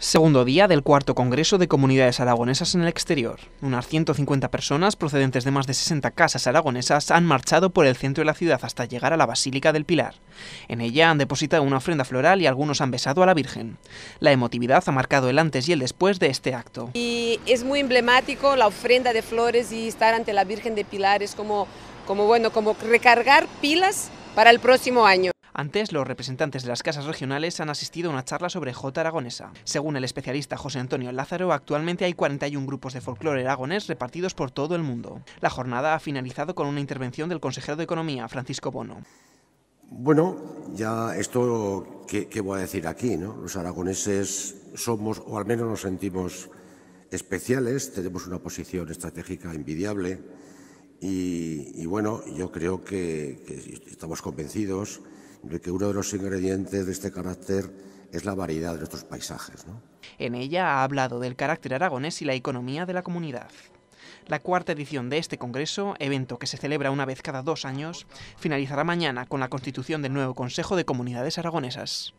Segundo día del cuarto Congreso de Comunidades Aragonesas en el exterior. Unas 150 personas procedentes de más de 60 casas aragonesas han marchado por el centro de la ciudad hasta llegar a la Basílica del Pilar. En ella han depositado una ofrenda floral y algunos han besado a la Virgen. La emotividad ha marcado el antes y el después de este acto. Y es muy emblemático la ofrenda de flores y estar ante la Virgen de Pilar es como recargar pilas para el próximo año. Antes, los representantes de las casas regionales han asistido a una charla sobre jota aragonesa. Según el especialista José Antonio Lázaro, actualmente hay 41 grupos de folclore aragonés repartidos por todo el mundo. La jornada ha finalizado con una intervención del consejero de Economía, Francisco Bono. Bueno, ya esto, ¿qué voy a decir aquí, ¿no? Los aragoneses somos, o al menos nos sentimos especiales, tenemos una posición estratégica envidiable y bueno, yo creo que estamos convencidos de que uno de los ingredientes de este carácter es la variedad de nuestros paisajes, ¿no? En ella ha hablado del carácter aragonés y la economía de la comunidad. La cuarta edición de este congreso, evento que se celebra una vez cada 2 años, finalizará mañana con la constitución del nuevo Consejo de Comunidades Aragonesas.